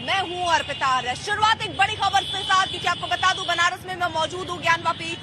मैं हूं अर्पिता आर्य। शुरुआत एक बड़ी खबर के साथ, क्योंकि आपको बता दूं बनारस में मैं मौजूद हूं। ज्ञानवापी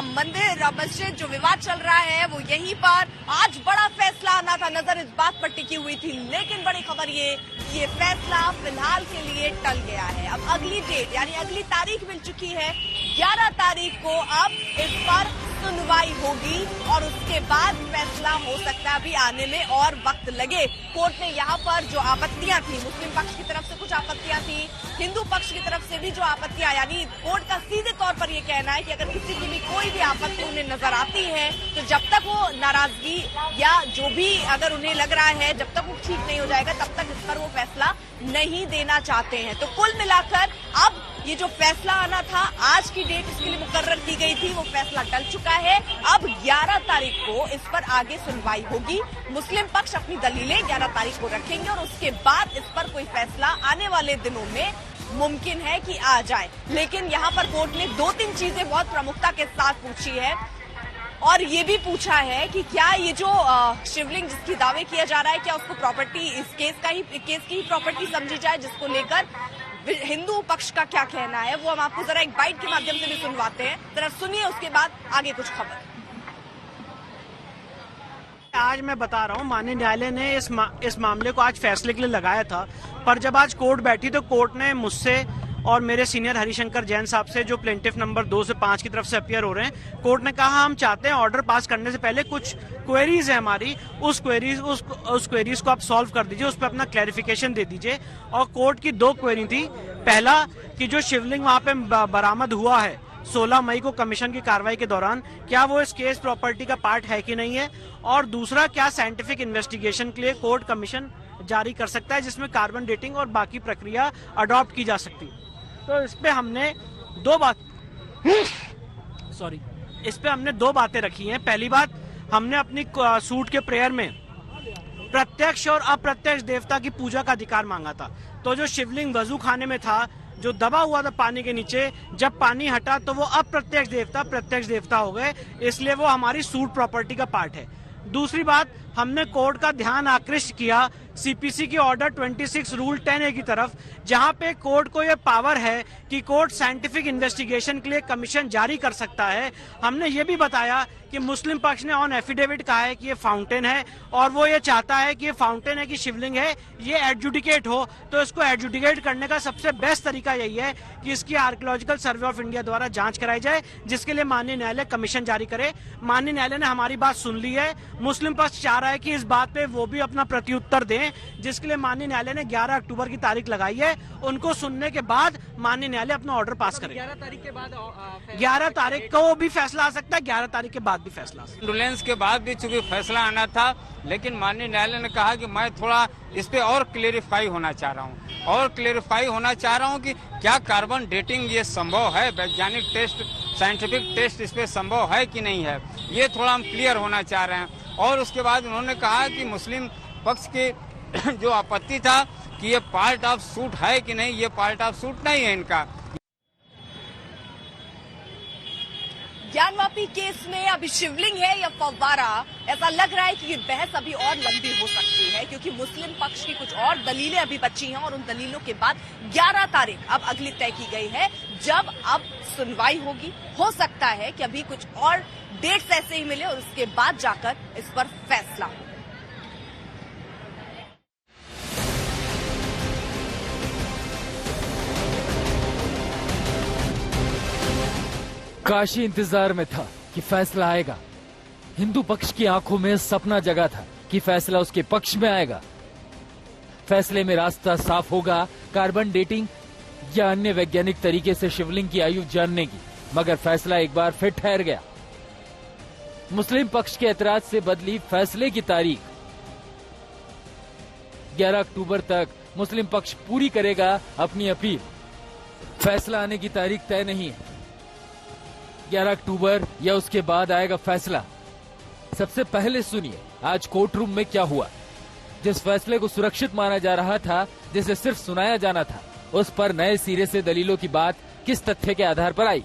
मंदिर मस्जिद जो विवाद चल रहा है वो यहीं पर आज बड़ा फैसला आना था, नजर इस बात पर टिकी हुई थी। लेकिन बड़ी खबर ये फैसला फिलहाल के लिए टल गया है। अब अगली डेट यानी अगली तारीख मिल चुकी है, 11 तारीख को अब इस पर सुनवाई होगी और उसके बाद फैसला हो सकता है। अभी आने में और वक्त लगे। कोर्ट ने यहाँ पर जो आपत्तियां थी, मुस्लिम पक्ष की तरफ से कुछ आपत्तियां थी, हिंदू पक्ष की तरफ से भी जो आपत्तियां, यानी कोर्ट का सीधे तौर पर ये कहना है कि अगर किसी की भी कोई भी आपत्ति उन्हें नजर आती है तो जब तक वो नाराजगी या जो भी अगर उन्हें लग रहा है, जब तक वो ठीक नहीं हो जाएगा तब तक इस पर वो फैसला नहीं देना चाहते हैं। तो कुल मिलाकर अब ये जो फैसला आना था, आज की डेट इसके लिए मुकर्रर की गई थी, वो फैसला टल चुका है। अब 11 तारीख को इस पर आगे सुनवाई होगी। मुस्लिम पक्ष अपनी दलीलें 11 तारीख को रखेंगे और उसके बाद इस पर कोई फैसला आने वाले दिनों में मुमकिन है कि आ जाए। लेकिन यहाँ पर कोर्ट ने 2-3 चीजें बहुत प्रमुखता के साथ पूछी है और ये भी पूछा है कि क्या ये जो शिवलिंग जिसकी दावे किया जा रहा है, क्या उसको प्रॉपर्टी, इस केस की ही प्रॉपर्टी समझी जाए, जिसको लेकर हिंदू पक्ष का क्या कहना है वो हम आपको जरा एक बाइट के माध्यम से भी सुनवाते हैं। जरा सुनिए, उसके बाद आगे कुछ खबर। आज मैं बता रहा हूँ, माननीय न्यायालय ने इस मामले को आज फैसले के लिए लगाया था, पर जब आज कोर्ट बैठी तो कोर्ट ने मुझसे और मेरे सीनियर हरिशंकर जैन साहब से, जो प्लेंटिफ नंबर 2 से 5 की तरफ से अपीयर हो रहे हैं, कोर्ट ने कहा हम चाहते हैं ऑर्डर पास करने से पहले कुछ क्वेरीज है हमारी, उस क्वेरीज को आप सॉल्व कर दीजिए, उस पर अपना क्लैरिफिकेशन दे दीजिए। और कोर्ट की 2 क्वेरी थी। पहला कि जो शिवलिंग वहां पे बरामद हुआ है 16 मई को कमीशन की कार्रवाई के दौरान, क्या वो इस केस प्रॉपर्टी का पार्ट है कि नहीं है, और दूसरा क्या साइंटिफिक इन्वेस्टिगेशन के लिए कोर्ट कमीशन जारी कर सकता है जिसमें कार्बन डेटिंग और बाकी प्रक्रिया अडॉप्ट की जा सकती है। तो इस पे हमने दो बातें रखी हैं। पहली बात, हमने अपनी सूट के प्रेयर में प्रत्यक्ष और अप्रत्यक्ष देवता की पूजा का अधिकार मांगा था। तो जो शिवलिंग वजू खाने में था, जो दबा हुआ था पानी के नीचे, जब पानी हटा तो वो अप्रत्यक्ष देवता प्रत्यक्ष देवता हो गए, इसलिए वो हमारी सूट प्रॉपर्टी का पार्ट है। दूसरी बात, हमने कोर्ट का ध्यान आकृष्ट किया सीपीसी की ऑर्डर 26 रूल 10A की तरफ, जहां पे कोर्ट को यह पावर है कि कोर्ट साइंटिफिक इन्वेस्टिगेशन के लिए कमीशन जारी कर सकता है। हमने ये भी बताया कि मुस्लिम पक्ष ने ऑन एफिडेविट कहा है कि ये फाउंटेन है और वो ये चाहता है कि ये फाउंटेन है कि शिवलिंग है, ये एडजुडिकेट हो। तो इसको एडजुडिकेट करने का सबसे बेस्ट तरीका यही है कि इसकी आर्कियोलॉजिकल सर्वे ऑफ इंडिया द्वारा जांच कराई जाए, जिसके लिए माननीय न्यायालय कमीशन जारी करे। माननीय न्यायालय ने हमारी बात सुन ली है। मुस्लिम पक्ष चाह रहा है कि इस बात पे वो भी अपना प्रत्युत्तर दें, जिसके लिए माननीय न्यायालय ने 11 अक्टूबर की तारीख लगाई है। उनको सुनने के बाद माननीय न्यायालय अपना ऑर्डर पास करे। 11 तारीख के बाद 11 तारीख को भी फैसला आ सकता है, 11 तारीख के बाद भी फैसला। एम्बुलेंस के बाद भी चूंकि फैसला आना था, लेकिन माननीय न्यायालय ने कहा कि मैं थोड़ा इस पे और क्लेरिफाई होना चाह रहा हूँ कि क्या कार्बन डेटिंग ये संभव है, वैज्ञानिक टेस्ट, साइंटिफिक टेस्ट इस पे संभव है कि नहीं है, ये थोड़ा हम क्लियर होना चाह रहे हैं। और उसके बाद उन्होंने कहा कि मुस्लिम पक्ष के जो आपत्ति था कि ये पार्ट ऑफ सूट है कि नहीं, ये पार्ट ऑफ सूट नहीं है इनका। ज्ञानवापी केस में अभी शिवलिंग है या फव्वारा, ऐसा लग रहा है कि ये बहस अभी और लंबी हो सकती है, क्योंकि मुस्लिम पक्ष की कुछ और दलीलें अभी बची हैं और उन दलीलों के बाद 11 तारीख अब अगली तय की गई है, जब अब सुनवाई होगी। हो सकता है कि अभी कुछ और डेट्स ऐसे ही मिले और उसके बाद जाकर इस पर फैसला हो। काशी इंतजार में था कि फैसला आएगा। हिंदू पक्ष की आंखों में सपना जगा था कि फैसला उसके पक्ष में आएगा। फैसले में रास्ता साफ होगा कार्बन डेटिंग या अन्य वैज्ञानिक तरीके से शिवलिंग की आयु जानने की, मगर फैसला एक बार फिर ठहर गया। मुस्लिम पक्ष के ऐतराज से बदली फैसले की तारीख। 11 अक्टूबर तक मुस्लिम पक्ष पूरी करेगा अपनी अपील। फैसला आने की तारीख तय नहीं है, 11 अक्टूबर या उसके बाद आएगा फैसला। सबसे पहले सुनिए आज कोर्ट रूम में क्या हुआ। जिस फैसले को सुरक्षित माना जा रहा था, जिसे सिर्फ सुनाया जाना था, उस पर नए सिरे से दलीलों की बात किस तथ्य के आधार पर आई।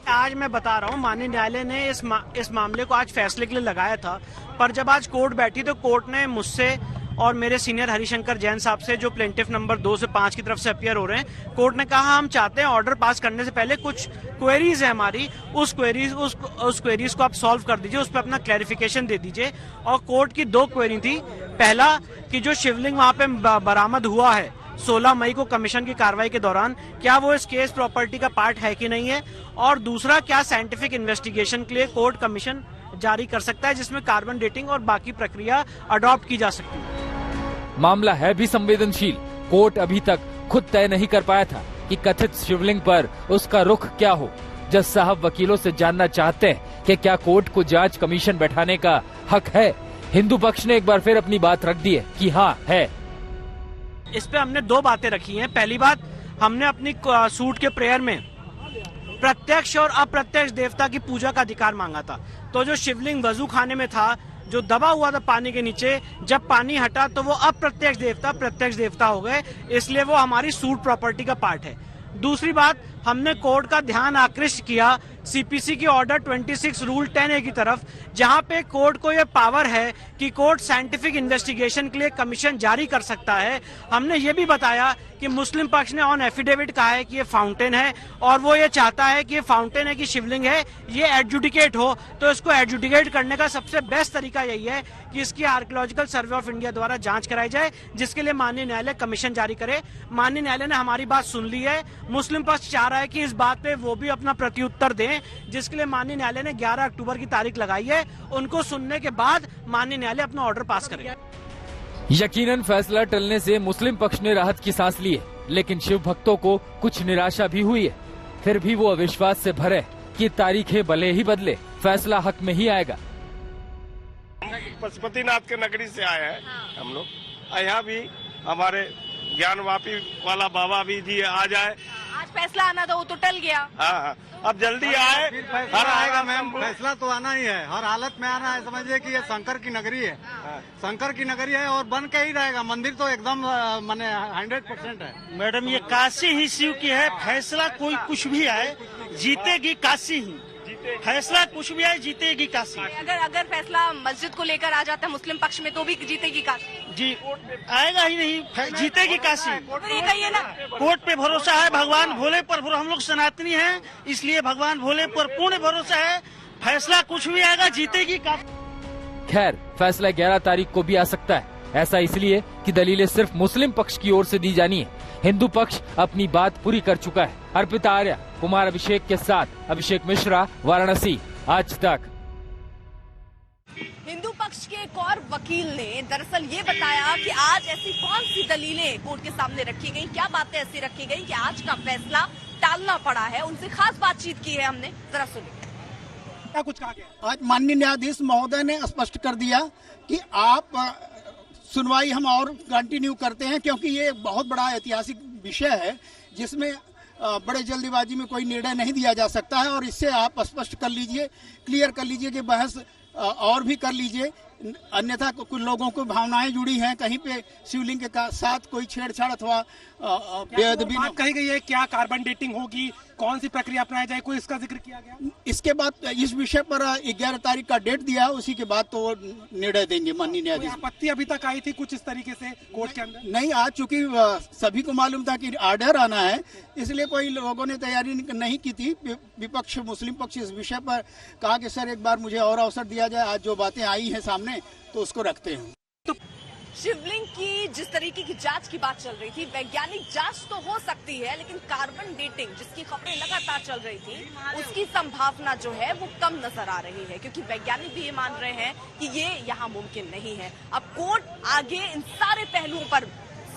आज मैं बता रहा हूँ, माननीय न्यायालय ने इस मामले को आज फैसले के लिए लगाया था, पर जब आज कोर्ट बैठी तो कोर्ट ने मुझसे और मेरे सीनियर हरिशंकर जैन साहब से, जो प्लेंटिफ नंबर 2 से 5 की तरफ से अपीयर हो रहे हैं। कोर्ट ने कहा हम चाहते हैं ऑर्डर पास करने से पहले कुछ क्वेरीज है हमारी, उस क्वेरीज को आप सॉल्व कर दीजिए, उस पर अपना क्लैरिफिकेशन दे दीजिए। और कोर्ट की 2 क्वेरी थी। पहला कि जो शिवलिंग वहां पे बरामद हुआ है 16 मई को कमीशन की कार्रवाई के दौरान, क्या वो इस केस प्रॉपर्टी का पार्ट है कि नहीं है। और दूसरा, क्या साइंटिफिक इन्वेस्टिगेशन के लिए कोर्ट कमीशन जारी कर सकता है जिसमें कार्बन डेटिंग और बाकी प्रक्रिया अडॉप्ट की जा सकती है। मामला है भी संवेदनशील। कोर्ट अभी तक खुद तय नहीं कर पाया था कि कथित शिवलिंग पर उसका रुख क्या हो। जज साहब वकीलों से जानना चाहते हैं कि क्या कोर्ट को जांच कमीशन बैठाने का हक है। हिंदू पक्ष ने एक बार फिर अपनी बात रख दी है कि हाँ है। इस पे हमने 2 बातें रखी हैं। पहली बात, हमने अपनी सूट के प्रेयर में प्रत्यक्ष और अप्रत्यक्ष देवता की पूजा का अधिकार मांगा था। तो जो शिवलिंग वजू खाने में था, जो दबा हुआ था पानी के नीचे, जब पानी हटा तो वो अप्रत्यक्ष देवता प्रत्यक्ष देवता हो गए, इसलिए वो हमारी सूट प्रॉपर्टी का पार्ट है। दूसरी बात, हमने कोर्ट का ध्यान आकृष्ट किया सीपीसी की ऑर्डर 26 रूल 10A की तरफ, जहां पे कोर्ट को यह पावर है कि कोर्ट साइंटिफिक इन्वेस्टिगेशन के लिए कमीशन जारी कर सकता है। हमने ये भी बताया कि मुस्लिम पक्ष ने ऑन एफिडेविट कहा है कि ये फाउंटेन है और वो ये चाहता है कि ये फाउंटेन है कि शिवलिंग है, ये एडजुडिकेट हो। तो इसको एडजुडिकेट करने का सबसे बेस्ट तरीका यही है कि इसकी आर्कियोलॉजिकल सर्वे ऑफ इंडिया द्वारा जांच कराई जाए, जिसके लिए माननीय न्यायालय कमीशन जारी करे। माननीय न्यायालय ने हमारी बात सुन ली है। मुस्लिम पक्ष चाह रहा है कि इस बात पे वो भी अपना प्रत्युत्तर दें, जिसके लिए माननीय न्यायालय ने 11 अक्टूबर की तारीख लगाई है। उनको सुनने के बाद माननीय न्यायालय अपना ऑर्डर पास करेगा। यकीनन फैसला टलने से मुस्लिम पक्ष ने राहत की सांस ली है, लेकिन शिव भक्तों को कुछ निराशा भी हुई है। फिर भी वो अविश्वास से भरे कि तारीखें भले ही बदले, फैसला हक में ही आएगा। पशुपतिनाथ के नगरी से आए हैं हम लोग। यहाँ भी हमारे ज्ञानवापी वाला बाबा भी जी आ जाए। आज फैसला आना था, वो तो टल गया। हाँ, अब जल्दी आए। हर आएगा मैम, फैसला तो आना ही है, हर हालत में आना है। समझिए कि ये शंकर की नगरी है, शंकर की नगरी है और बन के ही रहेगा। मंदिर तो एकदम माने 100% है। मैडम, ये काशी ही शिव की है। फैसला कोई कुछ भी आए, जीतेगी काशी ही। फैसला कुछ भी आए, जीतेगी काशी। अगर फैसला मस्जिद को लेकर आ जाता है मुस्लिम पक्ष में, तो भी जीतेगी काशी। जी आएगा ही नहीं, जीतेगी काशी। तो ये कहिए ना, कोर्ट पे भरोसा है, भगवान भोले पर। हम लोग सनातनी हैं, इसलिए भगवान भोले पर पूर्ण भरोसा है। फैसला कुछ भी आएगा, जीतेगी काशी। खैर, फैसला 11 तारीख को भी आ सकता है। ऐसा इसलिए कि दलीलें सिर्फ मुस्लिम पक्ष की ओर से दी जानी है। हिंदू पक्ष अपनी बात पूरी कर चुका है। अर्पिता आर्या, कुमार अभिषेक के साथ अभिषेक मिश्रा, वाराणसी, आज तक। हिंदू पक्ष के एक और वकील ने दरअसल ये बताया कि आज ऐसी कौन सी दलीलें कोर्ट के सामने रखी गई, क्या बातें ऐसी रखी गई कि आज का फैसला टालना पड़ा है। उनसे खास बातचीत की है हमने, जरा सुनिए। क्या कुछ कहा गया? आज माननीय न्यायाधीश महोदय ने स्पष्ट कर दिया कि आप सुनवाई हम और कंटिन्यू करते हैं, क्योंकि ये एक बहुत बड़ा ऐतिहासिक विषय है जिसमें बड़े जल्दीबाजी में कोई निर्णय नहीं दिया जा सकता है। और इससे आप स्पष्ट कर लीजिए, क्लियर कर लीजिए कि बहस और भी कर लीजिए, अन्यथा कुछ लोगों को भावनाएं जुड़ी हैं, कहीं पे शिवलिंग के साथ कोई छेड़छाड़ अथवा बेअदबी बात कही गई है। क्या कार्बन डेटिंग होगी, कौन सी प्रक्रिया अपनाई जाए, कोई इसका जिक्र किया गया? इसके बाद इस विषय पर 11 तारीख का डेट दिया है, उसी के बाद तो वो निर्णय देंगे माननीय न्यायाधीश। आपत्ति अभी तक आई थी कुछ इस तरीके से कोर्ट के अंदर? नहीं, आज चूंकि सभी को मालूम था कि ऑर्डर आना है, इसलिए कोई लोगों ने तैयारी नहीं की थी। विपक्ष मुस्लिम पक्ष इस विषय पर कहा कि सर एक बार मुझे और अवसर दिया जाए, आज जो बातें आई हैं सामने तो उसको रखते हैं। शिवलिंग की जिस तरीके की जांच की बात चल रही थी, वैज्ञानिक जांच तो हो सकती है, लेकिन कार्बन डेटिंग जिसकी खबरें लगातार चल रही थी, उसकी संभावना जो है वो कम नजर आ रही है, क्योंकि वैज्ञानिक भी ये मान रहे हैं कि ये यहाँ मुमकिन नहीं है। अब कोर्ट आगे इन सारे पहलुओं पर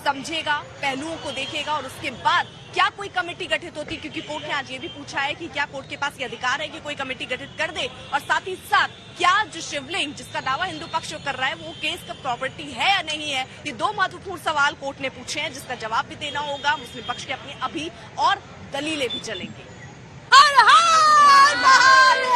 समझेगा, पहलुओं को देखेगा और उसके बाद क्या कोई कमेटी गठित होती, क्योंकि कोर्ट ने आज ये भी पूछा है कि क्या कोर्ट के पास ये अधिकार है कि कोई कमेटी गठित कर दे, और साथ ही साथ क्या जो शिवलिंग जिसका दावा हिंदू पक्ष कर रहा है वो केस का प्रॉपर्टी है या नहीं है। ये 2 महत्वपूर्ण सवाल कोर्ट ने पूछे हैं, जिसका जवाब भी देना होगा। मुस्लिम पक्ष के अपनी अभी और दलीलें भी चलेंगी। हर हर महादेव।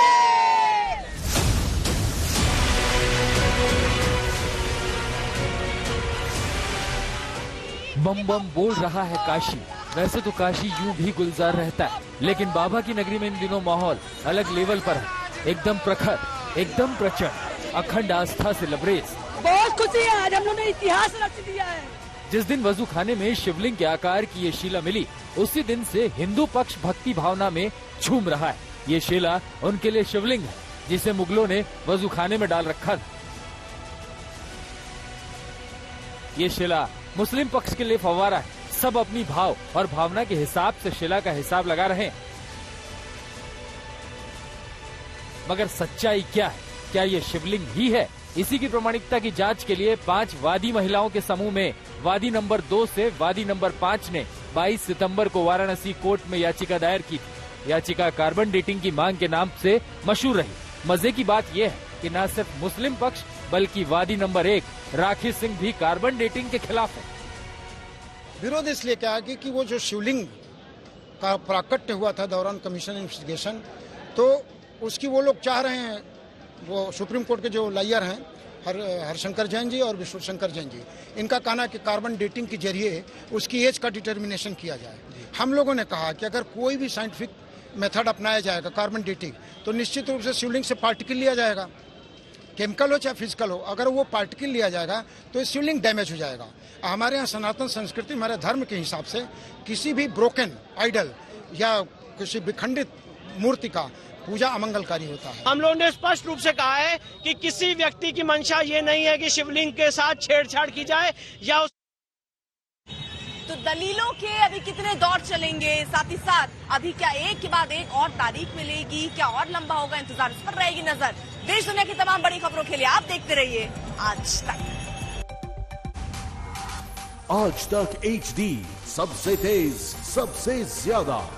बम बम बोल रहा है काशी। वैसे तो काशी यूं भी गुलजार रहता है, लेकिन बाबा की नगरी में इन दिनों माहौल अलग लेवल पर है। एकदम प्रखर, एकदम प्रचंड, अखंड आस्था से लबरेज। बहुत खुशी है, आज हम लोगों ने इतिहास रच दिया है। जिस दिन वजू खाने में शिवलिंग के आकार की ये शिला मिली, उसी दिन से हिंदू पक्ष भक्ति भावना में झूम रहा है। ये शिला उनके लिए शिवलिंग है, जिसे मुगलों ने वजू खाने में डाल रखा था। ये शिला मुस्लिम पक्ष के लिए फव्वारा है। सब अपनी भाव और भावना के हिसाब से शिला का हिसाब लगा रहे हैं। मगर सच्चाई क्या है? क्या ये शिवलिंग ही है? इसी की प्रामाणिकता की जांच के लिए 5 वादी महिलाओं के समूह में वादी नंबर 2 से वादी नंबर 5 ने 22 सितंबर को वाराणसी कोर्ट में याचिका दायर की थी। याचिका कार्बन डेटिंग की मांग के नाम से मशहूर रही। मजे की बात यह है कि न सिर्फ मुस्लिम पक्ष बल्कि वादी नंबर 1 राखी सिंह भी कार्बन डेटिंग के खिलाफ है। विरोध इसलिए क्या कि वो जो शिवलिंग का प्राकट्य हुआ था दौरान कमीशन इन्वेस्टिगेशन, तो उसकी वो लोग चाह रहे हैं, वो सुप्रीम कोर्ट के जो लॉयर हैं हरशंकर जैन जी और विष्णु शंकर जैन जी, इनका कहना है कि कार्बन डेटिंग के जरिए उसकी एज का डिटर्मिनेशन किया जाए। हम लोगों ने कहा कि अगर कोई भी साइंटिफिक मेथड अपनाया जाएगा कार्बन डेटिंग, तो निश्चित रूप से शिवलिंग से पार्टिकल लिया जाएगा, केमिकल हो चाहे फिजिकल हो। अगर वो पार्टिकल लिया जाएगा तो शिवलिंग डैमेज हो जाएगा। हमारे यहाँ सनातन संस्कृति, हमारे धर्म के हिसाब से किसी भी ब्रोकन आइडल या किसी विखंडित मूर्ति का पूजा अमंगलकारी होता है। हम लोगों ने स्पष्ट रूप से कहा है कि किसी व्यक्ति की मंशा ये नहीं है कि शिवलिंग के साथ छेड़छाड़ की जाए या तो दलीलों के अभी कितने दौर चलेंगे, साथ ही साथ अभी क्या एक के बाद एक और तारीख मिलेगी, क्या और लंबा होगा, इंतजार इस पर रहेगी नजर। देश दुनिया की तमाम बड़ी खबरों के लिए आप देखते रहिए आज तक। आज तक HD, सबसे तेज, सबसे ज्यादा।